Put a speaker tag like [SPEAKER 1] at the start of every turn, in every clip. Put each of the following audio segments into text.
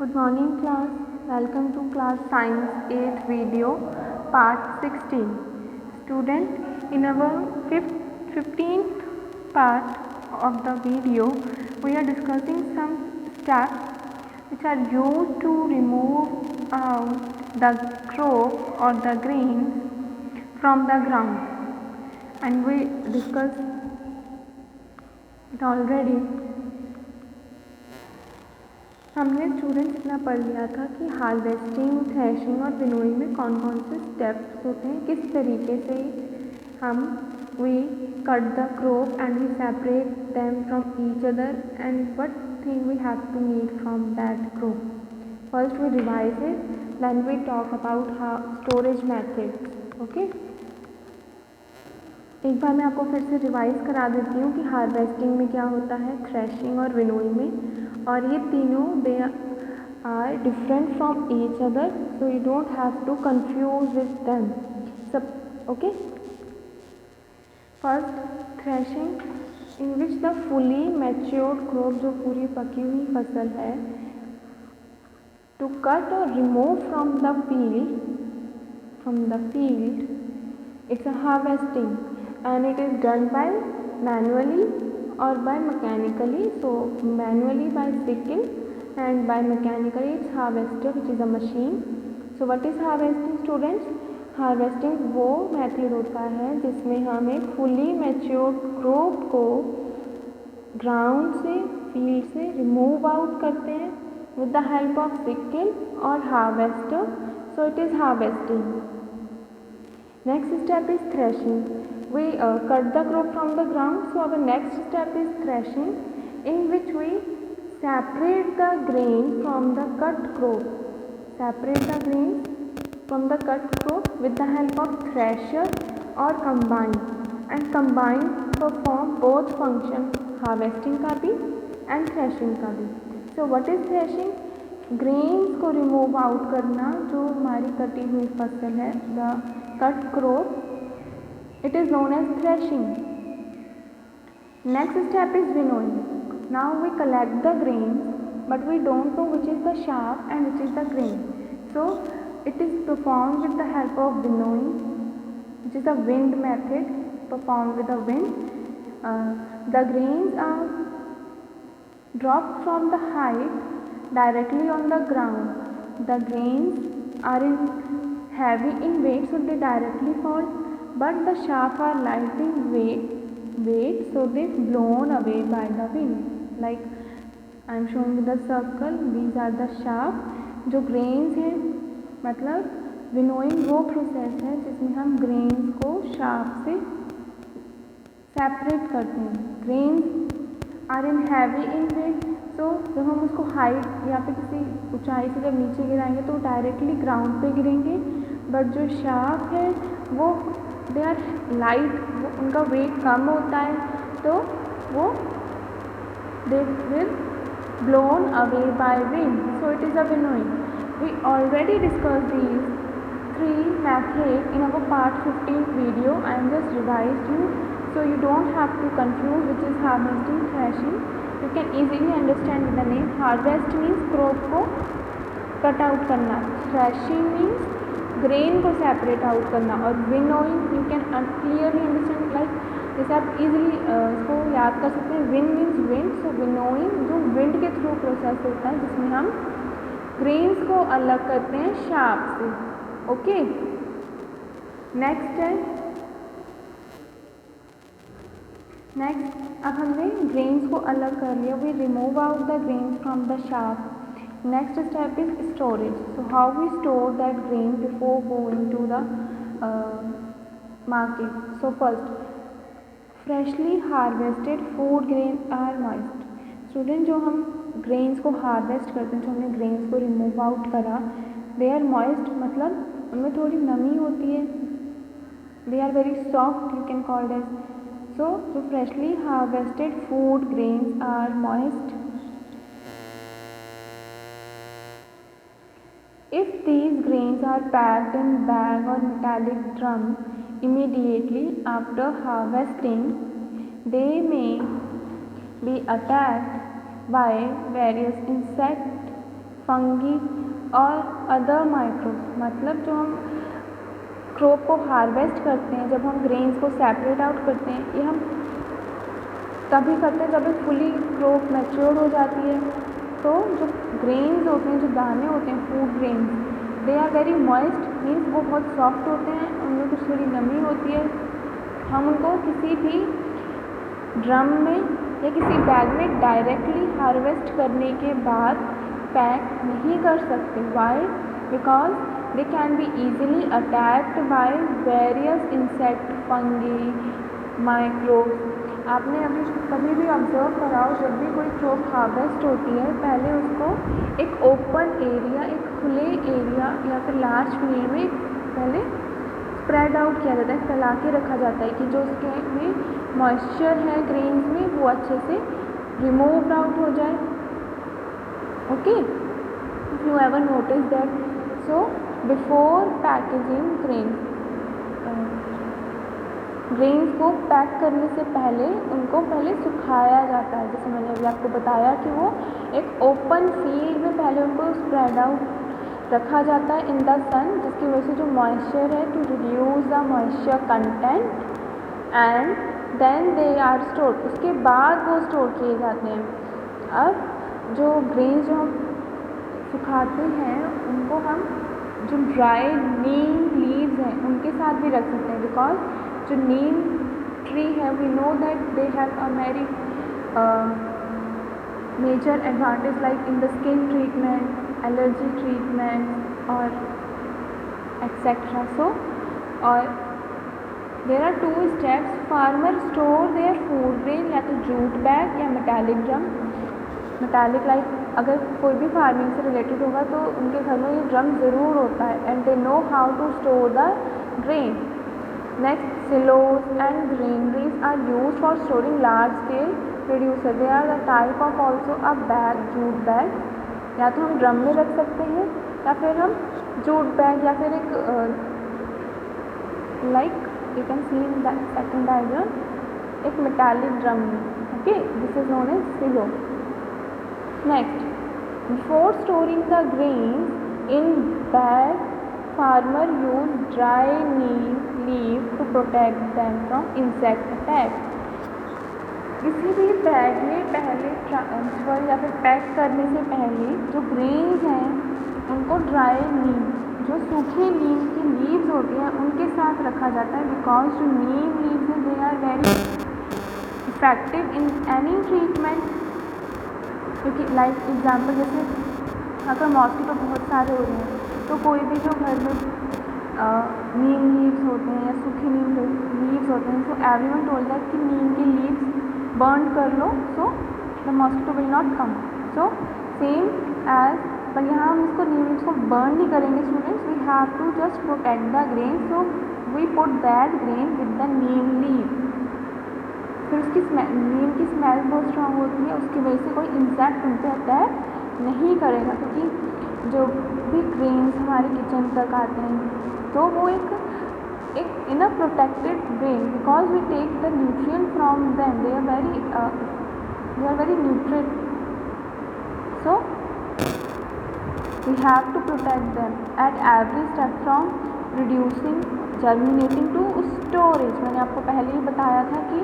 [SPEAKER 1] Good morning class. Welcome to class science 8th video part 16. Student, in our 15th part of the video we are discussing some steps which are used to remove out the crop or the grains from the ground, and we discussed it already. हमने students इतना पढ़ लिया था कि harvesting, threshing और winnowing में कौन कौन से स्टेप्स होते हैं, किस तरीके से हम we cut the crop and we separate them from each other and what thing we have to need from that crop. First we revise it, then we talk about storage methods. Okay, एक बार मैं आपको फिर से revise करा देती हूँ कि हार्वेस्टिंग में क्या होता है, थ्रेशिंग और विनोइंग में, और ये तीनों they are different from each other, so you don't have to confuse with them सब. Okay, first threshing in which the fully matured crop, जो पूरी पकी हुई फसल है, टू कट और remove from the field it's a harvesting and it is done by manually or by mechanically. So manually by sickle and by mechanically it's harvester, which is a machine. So what is harvesting students? Harvesting वो method होता है जिसमें हम एक fully matured crop को ground से, field से remove out करते हैं with the help of sickle or harvester. So it is harvesting. Next step is threshing. We cut the crop from the ground. So our next step is threshing, in which we separate the grain from the cut crop. Separate the grains from the cut crop with the help of thresher or combine. And combine perform both functions, harvesting का भी and threshing का भी. So what is threshing? Grains को remove out करना, जो हमारी कटी हुई फसल है, the cut crop, it is known as threshing. Next step is winnowing. Now we collect the grains but we don't know which is the sharp and which is the grain. So it is perform with the help of winnowing, which is the wind method, perform with the wind. The grains are dropped from the height directly on the ground. The grains are heavy in weight, so they directly fall, but the chaff are light in weight, so they blown away by the wind. Like I am showing with the circle, these are the chaff. जो grains हैं, मतलब winnowing वो process है जिसमें हम grains को chaff से separate करते हैं. Grains are in heavy in weight, तो जब हम उसको हाइट या फिर किसी ऊंचाई से जब नीचे गिराएंगे तो डायरेक्टली ग्राउंड पे गिरेंगे, बट जो शार्प है वो दे आर लाइट, वो उनका वेट कम होता है, तो वो they will blown away by wind. So it is a winnowing. We already discuss these 3 methods in our part 15 video. I am just revised you, so you don't have to confuse which is harvesting, threshing. You can easily understand with the name. Harvest means crop को cut out करना, threshing means grain को separate out करना, और winnowing you can clearly understand. Like जैसे आप easily इसको याद कर सकते हैं, विन मीन्स विंड. सो विनोइंग जो विंड के थ्रू प्रोसेस होता है जिसमें हम ग्रेन्स को अलग करते हैं शार्प से. ओके, नेक्स्ट है, नेक्स्ट अब हमने ग्रेन्स को अलग कर लिया. We remove out the grains from the sharp. Next step is storage. So how we store that grain before going to the market. So first, freshly harvested food grain are moist. Student, जो हम grains को harvest करते हैं, जो हमने grains को remove out करा, they are moist, मतलब उनमें थोड़ी नमी होती है. They are very soft, you can call as. So, जो freshly harvested food grains are moist. If these grains are packed in bag or metallic drum immediately after harvesting, they may be attacked by various insect fungi और other microbes. मतलब जो हम crop को harvest करते हैं, जब हम grains को सेपरेट आउट करते हैं, ये हम तभी करते हैं जब एक फुली क्रॉप मैच्योर हो जाती है। तो जो ग्रेन्स होते हैं, जो दाने होते हैं, food grains, they are very moist, means वो बहुत सॉफ्ट होते हैं, उनमें कुछ थोड़ी नमी होती है। हम उनको किसी भी ड्रम में या किसी बैग में डायरेक्टली हार्वेस्ट करने के बाद पैक नहीं कर सकते। Why? Because they can be easily attacked by various insect, fungi, microbes. आपने अभी कभी भी ऑब्जर्व कराओ, जब भी कोई क्रॉप हार्वेस्ट होती है, पहले उसको एक ओपन एरिया, एक खुले एरिया या फिर लार्ज फील्ड में पहले स्प्रेड आउट किया जाता है, फैला के रखा जाता है कि जो उसके में मॉइस्चर है ग्रेन्स में वो अच्छे से रिमूव आउट हो जाए। Okay, if you ever notice that, so before packaging grains को पैक करने से पहले उनको पहले सुखाया जाता है। जैसे मैंने अभी आपको बताया कि वो एक ओपन फील्ड में पहले उनको स्प्रेड आउट रखा जाता है इन द सन, जिसकी वजह से जो मॉइस्चर है, to reduce the moisture content, and then they are stored. उसके बाद वो स्टोर किए जाते हैं। अब जो ग्रेन्स जो हम सुखाते हैं उनको हम जो ड्राई नीम लीव्स हैं उनके साथ भी रख सकते हैं, बिकॉज जो नीम ट्री है, we know that they have a very major advantage like in the skin treatment, allergy treatment और एक्सेट्रा। सो और there are 2 steps. Farmer store their food grain या तो जूट बैग या मेटालिक ड्रम। मेटालिक लाइक अगर कोई भी farming से related होगा तो उनके घर में ये ड्रम ज़रूर होता है, and they know how to store the grain. Next, silos and granaries are used for storing large scale producer. They are the type of also a bag, jute bag. या तो हम ड्रम में रख सकते हैं या फिर हम जूट बैग या फिर एक like you can see in the second diagram, एक मेटालिक ड्रम में। Okay, this is known as silo. Next, before storing the grains in bag, farmer use dry neem leaf to protect them from insect attack. किसी भी bag में पहले transfer या फिर pack करने से पहले जो ग्रेन्स हैं उनको ड्राई नीम, जो सूखे नीम की लीव्स होती हैं उनके साथ रखा जाता है, बिकॉज जो नीम लीव्स हैं they are very effective in any treatment. क्योंकि लाइक एग्जाम्पल, जैसे अगर मॉस्किटो बहुत सारे हो रहे हैं तो कोई भी जो घर में नीम लीव्स होते हैं या सूखी नीम लीव्स होते हैं, सो एवरीवन टोल्ड दैट कि नीम की लीव्स बर्न कर लो, so the mosquito will not come. So same as, पर यहाँ हम इसको नीम लीव्स को बर्न नहीं करेंगे students, we have to just protect the grain, so we put that grain with the neem leave. फिर उसकी नीम की स्मेल बहुत स्ट्रांग होती है, उसकी वजह से कोई इंसेक्ट उन पर अटैक नहीं करेगा, क्योंकि जो भी ग्रेन्स हमारे किचन तक आते हैं तो वो एक in a protected grain, because we take the nutrient from them, they are very nutrient, so we have to protect them at every step from producing, germinating to storage. मैंने आपको पहले ही बताया था कि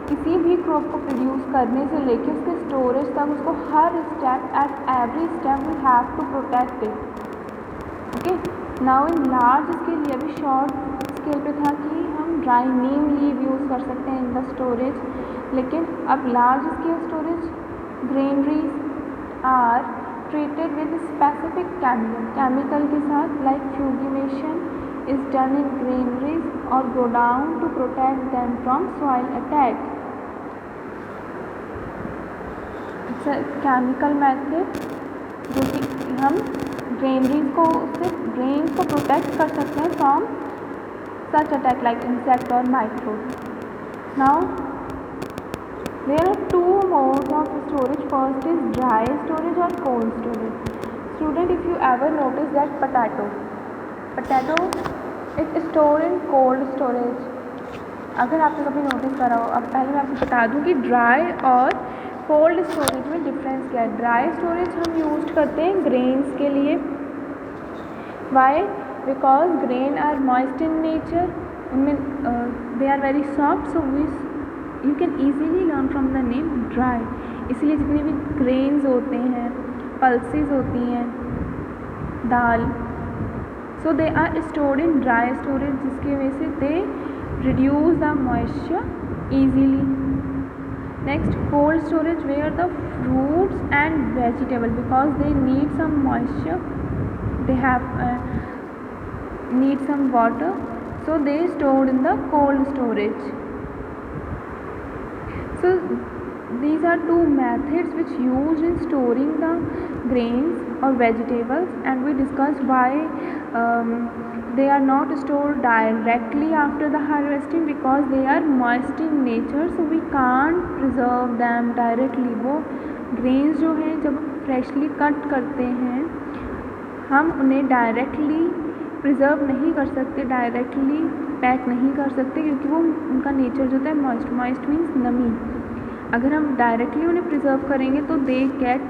[SPEAKER 1] किसी भी क्रॉप को प्रोड्यूस करने से लेकर उसके स्टोरेज तक, उसको हर step, at every step we have to protect it. Okay, now in large scale, ये भी शॉर्ट स्केल पे था कि हम ड्राई नीम लीव यूज़ कर सकते हैं इन द स्टोरेज, लेकिन अब large scale storage granaries are treated with specific chemical के साथ, like fumigation is done in granaries or godown to protect them from soil attack. It's a chemical method जो कि हम ग्रेनरीज को, उससे grains को प्रोटेक्ट कर सकते हैं from such attack like insect और microbe. Now there are 2 modes of storage. First is dry storage or cold storage. Student, if you ever notice that potato it store in cold storage. अगर आपने कभी notice करा हो, अब पहले मैं आपको बता दूं कि ड्राई और कोल्ड स्टोरेज में डिफरेंस क्या है? ड्राई स्टोरेज हम यूज करते हैं ग्रेन्स के लिए. Why? Because grain are moist in nature, उनमें they are very soft, so you can easily learn from the name dry. इसलिए जितने भी ग्रेन्स होते हैं, पल्सेस होती हैं, दाल, so they are stored in dry storage, जिसकी वजह से they reduce the moisture easily. Next, cold storage where the fruits and vegetable, because they need some moisture, they have need some water, so they stored in the cold storage. So these are two methods which used in storing the grains or vegetables, and we discussed why they are not stored directly after the harvesting, because they are moist in nature, so we can't preserve them directly. वो grains जो हैं जब freshly cut करते हैं हम उन्हें directly preserve नहीं कर सकते, डायरेक्टली पैक नहीं कर सकते, क्योंकि वो उनका नेचर जो होता है मॉइस्ट. मॉइस्ट मीन्स नमी. अगर हम डायरेक्टली उन्हें प्रिजर्व करेंगे तो they get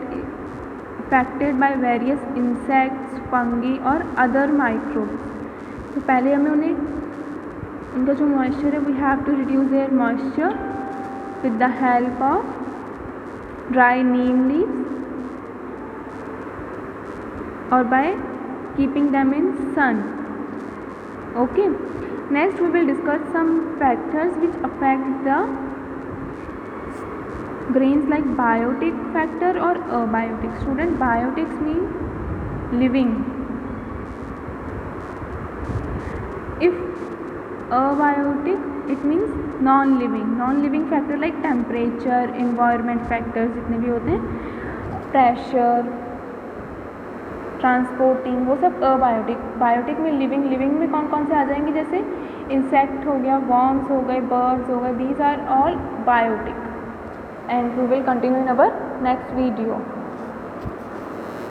[SPEAKER 1] affected by various insects, fungi और अदर माइक्रोब्स. तो पहले हमें उन्हें, उनका जो मॉइस्चर है, we have to reduce their moisture with the help of dry neem leaves or by keeping them in sun. Okay, next we will discuss some factors which affect the grains, like biotic factor or abiotic. Student, biotics mean living. If abiotic, it means non-living. Non-living factor like temperature, environment factors जितने भी होते हैं, pressure, transporting, वो सब abiotic. Biotic में living. Living में कौन कौन से आ जाएंगे? जैसे इंसेक्ट हो गया, वॉर्म्स हो गए, बर्ड्स हो गए, these are all biotic. And we will continue in our next video.